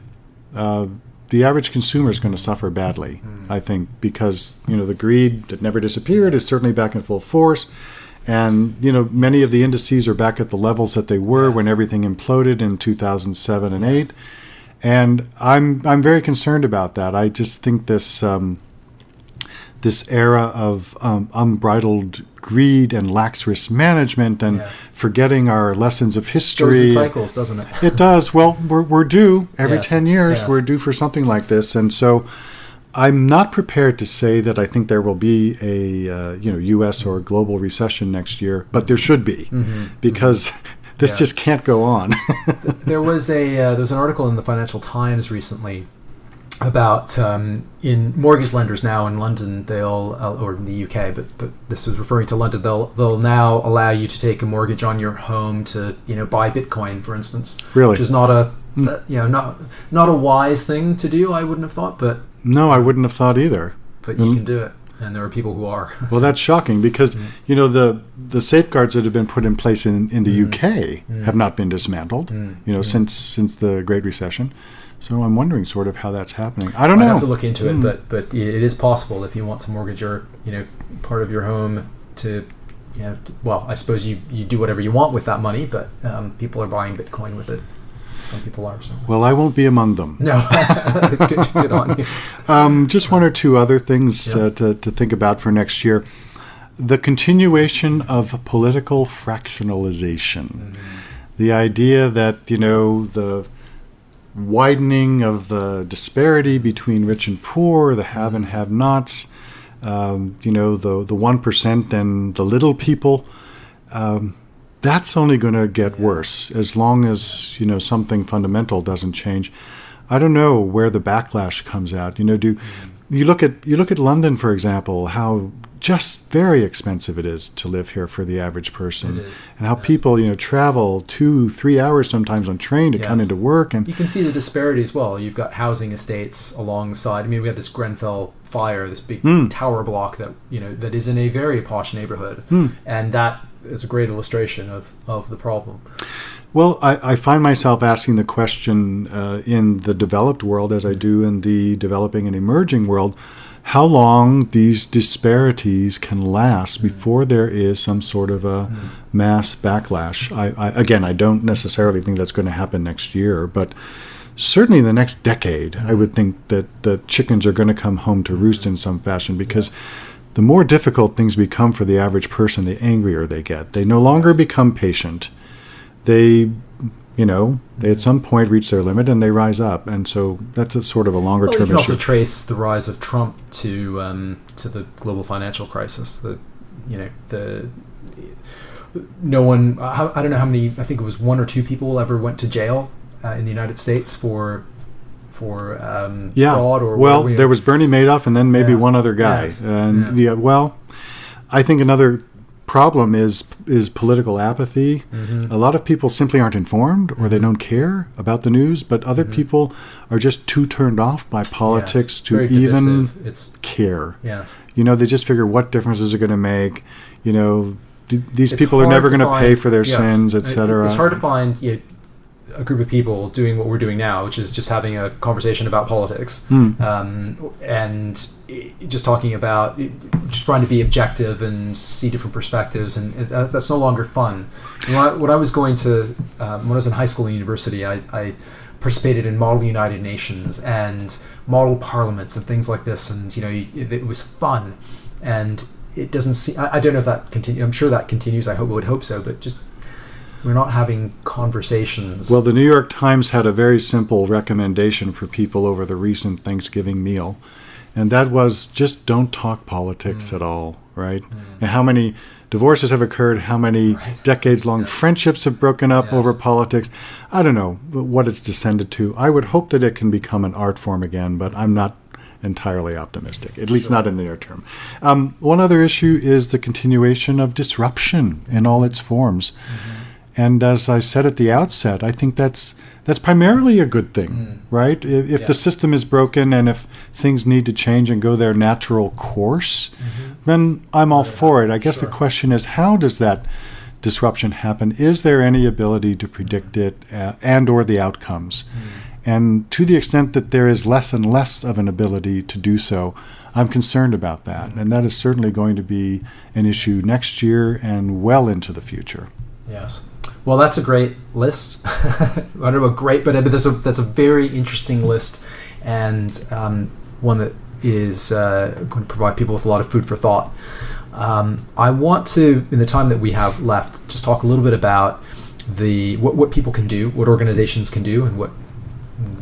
the average consumer is going to suffer badly, I think, because the greed that never disappeared is certainly back in full force, and many of the indices are back at the levels that they were when everything imploded in 2007 and 8, and I'm very concerned about that. I just think this era of unbridled greed and lax risk management and forgetting our lessons of history. Goes in cycles, doesn't it? It does. Well, we're due every 10 years. We're due for something like this, and so I'm not prepared to say that I think there will be a U.S. or global recession next year, but there should be, because this just can't go on. There was an article in the Financial Times recently about in mortgage lenders now in London, or in the UK, but this was referring to London. They'll now allow you to take a mortgage on your home to buy Bitcoin, for instance. Really, which is not a wise thing to do. I wouldn't have thought, but no, I wouldn't have thought either. But you can do it. and there are people who are. Well, that's shocking because, the safeguards that have been put in place in the UK have not been dismantled, since the Great Recession. So I'm wondering sort of how that's happening. I don't know. I'd have to look into it, but it is possible if you want to mortgage your, part of your home to, well, I suppose you do whatever you want with that money, but people are buying Bitcoin with it. Some people are. So. Well, I won't be among them. No, good on you. Just one or two other things to think about for next year. The continuation of political fractionalization. The idea that, the widening of the disparity between rich and poor, the have and have-nots, the 1% and the little people, that's only going to get worse as long as, something fundamental doesn't change. I don't know where the backlash comes out. You look at London, for example, how just very expensive it is to live here for the average person, and how people travel 2-3 hours sometimes on train to come into work, and you can see the disparity as well. You've got housing estates alongside. I mean, we had this Grenfell fire, this big tower block that is in a very posh neighborhood, and that is a great illustration of the problem. Well, I find myself asking the question in the developed world, as I do in the developing and emerging world, how long these disparities can last before there is some sort of a mass backlash. I don't necessarily think that's going to happen next year, but certainly in the next decade, I would think that the chickens are going to come home to roost in some fashion, because the more difficult things become for the average person, the angrier they get. They no longer become patient. They at some point reach their limit and they rise up, and so that's a sort of a longer term issue. You can also trace the rise of Trump to the global financial crisis. No one. I don't know how many. I think it was 1 or 2 people ever went to jail in the United States for fraud or. Well, there was Bernie Madoff, and then maybe one other guy, I think another problem is political apathy. A lot of people simply aren't informed, or they don't care about the news, but other people are just too turned off by politics to even care. Yes. They just figure, what difference is it going to make? These people are never going to pay for their sins, etc. It's hard to find a group of people doing what we're doing now, which is just having a conversation about politics, and just talking about, just trying to be objective and see different perspectives, and that's no longer fun. When I was going to, when I was in high school and university, I participated in Model United Nations and model parliaments and things like this, and it was fun, and it doesn't seem. I don't know if that continues. I'm sure that continues. I would hope so, but just. We're not having conversations. Well, the New York Times had a very simple recommendation for people over the recent Thanksgiving meal, and that was just don't talk politics at all, right? And how many divorces have occurred, how many decades-long friendships have broken up over politics. I don't know what it's descended to. I would hope that it can become an art form again, but I'm not entirely optimistic, at least not in the near term. One other issue is the continuation of disruption in all its forms. And as I said at the outset, I think that's primarily a good thing, right? If the system is broken and if things need to change and go their natural course, then I'm all for it. I guess the question is, how does that disruption happen? Is there any ability to predict it and or the outcomes? And to the extent that there is less and less of an ability to do so, I'm concerned about that. And that is certainly going to be an issue next year and well into the future. Yes. Well, that's a great list. I don't know about great, but that's a very interesting list, and one that is going to provide people with a lot of food for thought. I want to, in the time that we have left, just talk a little bit about what people can do, what organizations can do, and what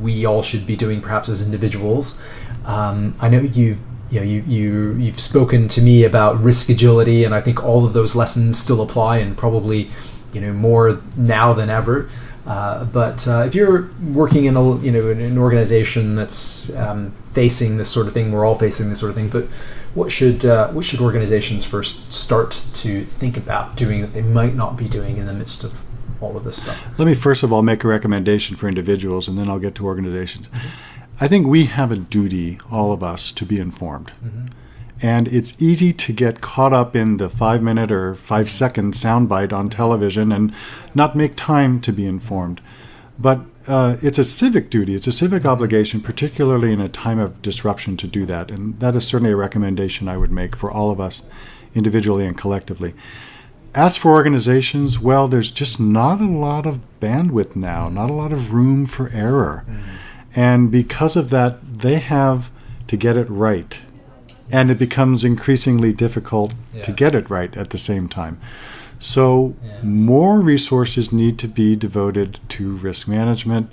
we all should be doing, perhaps as individuals. I know you've spoken to me about risk agility, and I think all of those lessons still apply, and probably more now than ever. But if you're working in an organization that's facing this sort of thing, we're all facing this sort of thing. But what should organizations first start to think about doing that they might not be doing in the midst of all of this stuff? Let me first of all make a recommendation for individuals, and then I'll get to organizations. I think we have a duty, all of us, to be informed. And it's easy to get caught up in the 5-minute or 5-second soundbite on television and not make time to be informed. But it's a civic duty, it's a civic obligation, particularly in a time of disruption, to do that. And that is certainly a recommendation I would make for all of us, individually and collectively. As for organizations, well, there's just not a lot of bandwidth now, not a lot of room for error. And because of that, they have to get it right. And it becomes increasingly difficult to get it right at the same time. So more resources need to be devoted to risk management.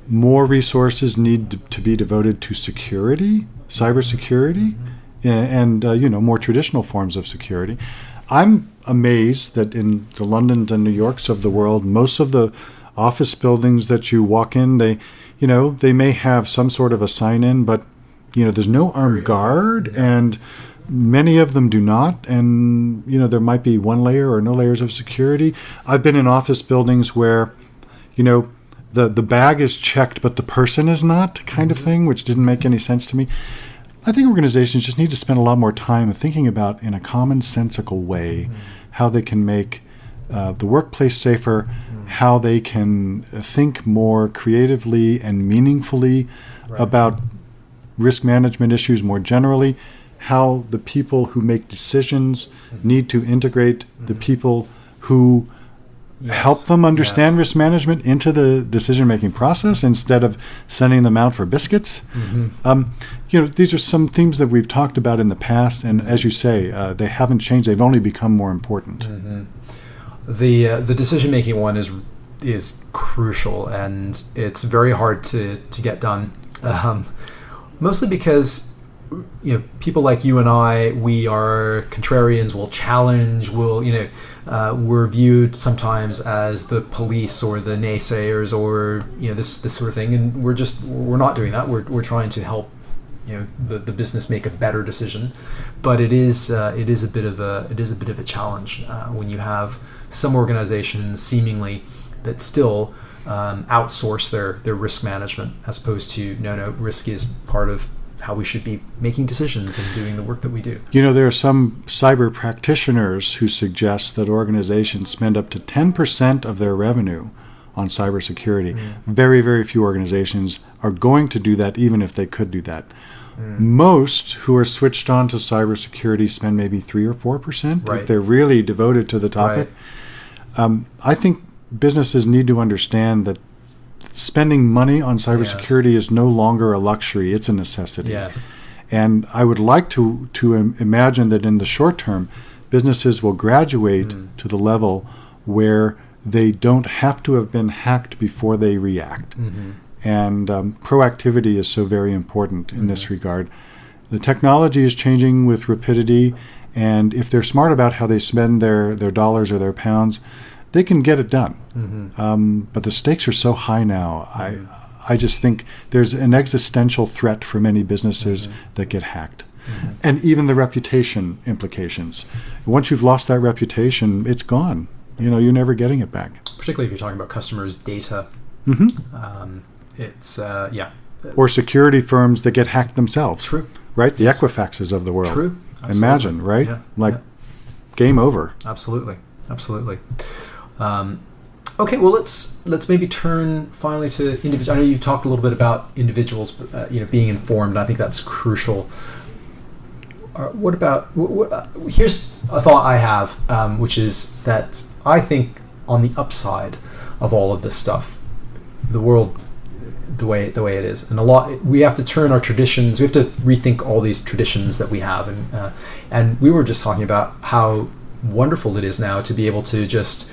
More resources need to be devoted to security, cybersecurity, and more traditional forms of security. I'm amazed that in the Londons and New Yorks of the world, most of the office buildings that you walk in, they may have some sort of a sign-in, but there's no armed guard, and many of them do not. And there might be one layer or no layers of security. I've been in office buildings where, the bag is checked, but the person is not, kind of thing, which didn't make any sense to me. I think organizations just need to spend a lot more time thinking about, in a commonsensical way, how they can make the workplace safer, how they can think more creatively and meaningfully about risk management issues more generally, how the people who make decisions need to integrate the people who help them understand risk management into the decision-making process instead of sending them out for biscuits. These are some themes that we've talked about in the past, and as you say, they haven't changed. They've only become more important. The decision-making one is crucial, and it's very hard to get done. Mostly because people like you and I, we are contrarians. We'll challenge. We're viewed sometimes as the police or the naysayers or this sort of thing, and we're not doing that. We're trying to help the business make a better decision, but it is a bit of a challenge when you have some organizations seemingly that still outsource their risk management, as opposed to no, risk is part of how we should be making decisions and doing the work that we do. There are some cyber practitioners who suggest that organizations spend up to 10% of their revenue on cybersecurity. Very, very few organizations are going to do that, even if they could do that. Most who are switched on to cybersecurity spend maybe 3 or 4% if they're really devoted to the topic. I think businesses need to understand that spending money on cybersecurity is no longer a luxury, it's a necessity. And I would like to imagine that in the short term, businesses will graduate to the level where they don't have to have been hacked before they react. And proactivity is so very important in this regard. The technology is changing with rapidity, and if they're smart about how they spend their dollars or their pounds, they can get it done. But the stakes are so high now. I just think there's an existential threat for many businesses that get hacked. And even the reputation implications. Once you've lost that reputation, it's gone. You're never getting it back. Particularly if you're talking about customers' data. It's, Or security firms that get hacked themselves. True. Right? The Equifaxes of the world. True. Absolutely. Imagine, right? Game over. Absolutely. Okay, well, let's maybe turn finally to individuals. I know you talked a little bit about individuals, being informed. I think that's crucial. What about? Here's a thought I have, which is that I think on the upside of all of this stuff, the world, the way it is, and we have to turn our traditions. We have to rethink all these traditions that we have, and we were just talking about how wonderful it is now to be able to just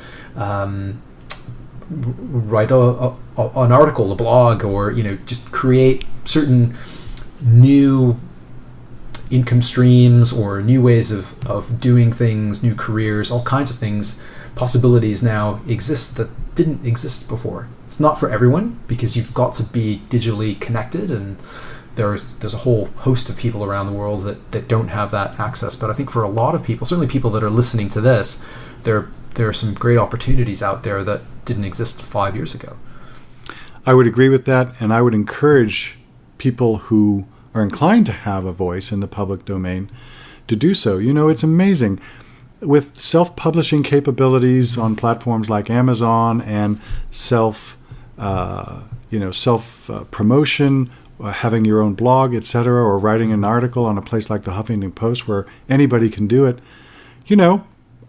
write an article, a blog, or just create certain new income streams or new ways of doing things, new careers, all kinds of things. Possibilities now exist that didn't exist before. It's not for everyone, because you've got to be digitally connected, and there's a whole host of people around the world that don't have that access. But I think for a lot of people, certainly people that are listening to this, there are some great opportunities out there that didn't exist 5 years ago. I would agree with that, and I would encourage people who are inclined to have a voice in the public domain to do so. It's amazing. With self-publishing capabilities on platforms like Amazon and self-promotion, having your own blog, etc., or writing an article on a place like the Huffington Post where anybody can do it,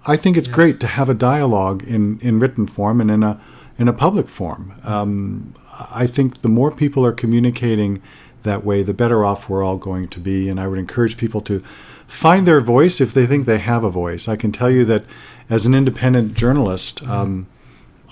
I think it's great to have a dialogue in written form and in a public form. I think the more people are communicating that way, the better off we're all going to be. And I would encourage people to find their voice if they think they have a voice. I can tell you that as an independent journalist,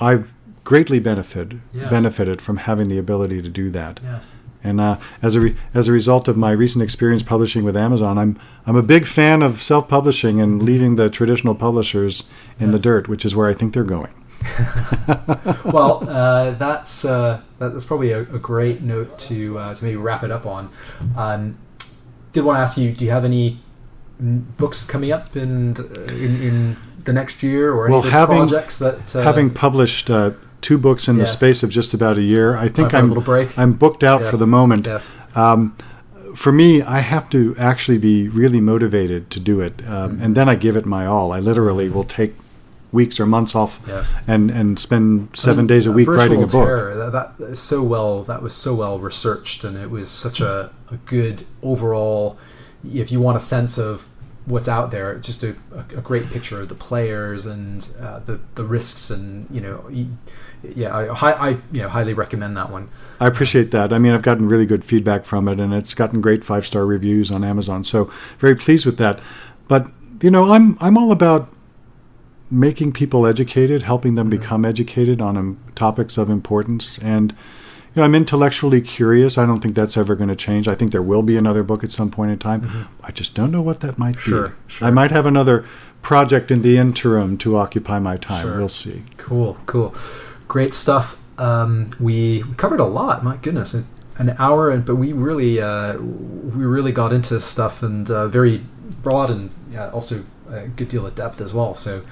I've greatly benefited from having the ability to do that. Yes. And as a result of my recent experience publishing with Amazon, I'm a big fan of self-publishing and leaving the traditional publishers in the dirt, which is where I think they're going. Well, that's probably a great note to maybe wrap it up on. Did want to ask you, do you have any books coming up in the next year, or any projects that having published 2 books in the space of just about a year, I think a little break. I'm booked out for the moment. Yes. For me, I have to actually be really motivated to do it, and then I give it my all. I literally will take weeks or months off and spend 7 days a week writing a book. Terror, that was so well researched, and it was such a good overall, if you want a sense of what's out there, just a great picture of the players and the risks, and I highly recommend that one. I appreciate that. I mean, I've gotten really good feedback from it, and it's gotten great 5-star reviews on Amazon, so very pleased with that. But I'm all about making people educated, helping them become educated on topics of importance. And I'm intellectually curious. I don't think that's ever going to change. I think there will be another book at some point in time. I just don't know what that might be. Sure. I might have another project in the interim to occupy my time. We'll see. Cool. Great stuff. We covered a lot. My goodness, an hour, but we really got into stuff, and very broad, and also a good deal of depth as well. So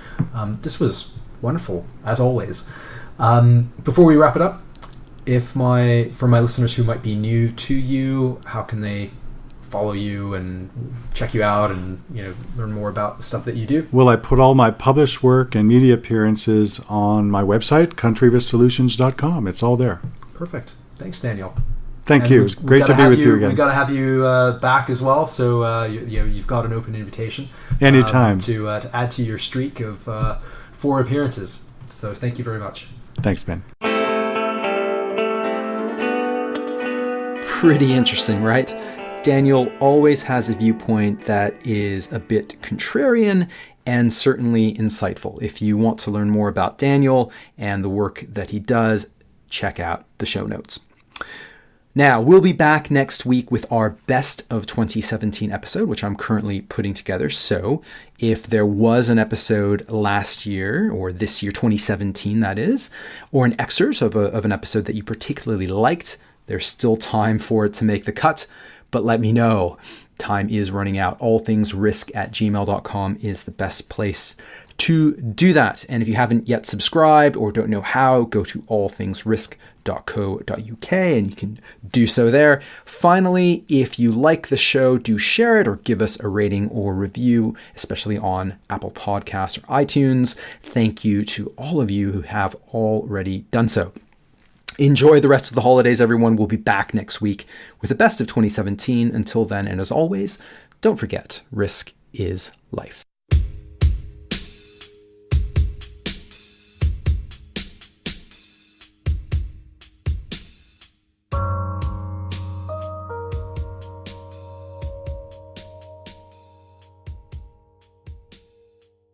this was wonderful, as always. Before we wrap it up, for my listeners who might be new to you, how can they follow you and check you out and learn more about the stuff that you do? Well, I put all my published work and media appearances on my website, countryrisksolutions.com. It's all there. Perfect. Thanks, Daniel. Thank you. It's great to be with you again. We've got to have you back as well. So you've got an open invitation. Anytime. To add to your streak of 4 appearances. So thank you very much. Thanks, Ben. Pretty interesting, right? Daniel always has a viewpoint that is a bit contrarian and certainly insightful. If you want to learn more about Daniel and the work that he does, check out the show notes. Now, we'll be back next week with our Best of 2017 episode, which I'm currently putting together. So if there was an episode last year, or this year, 2017 that is, or an excerpt of an episode that you particularly liked, there's still time for it to make the cut, but let me know. Time is running out. allthingsrisk@gmail.com is the best place to do that. And if you haven't yet subscribed or don't know how, go to allthingsrisk.co.uk and you can do so there. Finally, if you like the show, do share it or give us a rating or review, especially on Apple Podcasts or iTunes. Thank you to all of you who have already done so. Enjoy the rest of the holidays, everyone. We'll be back next week with the best of 2017. Until then, and as always, don't forget, risk is life.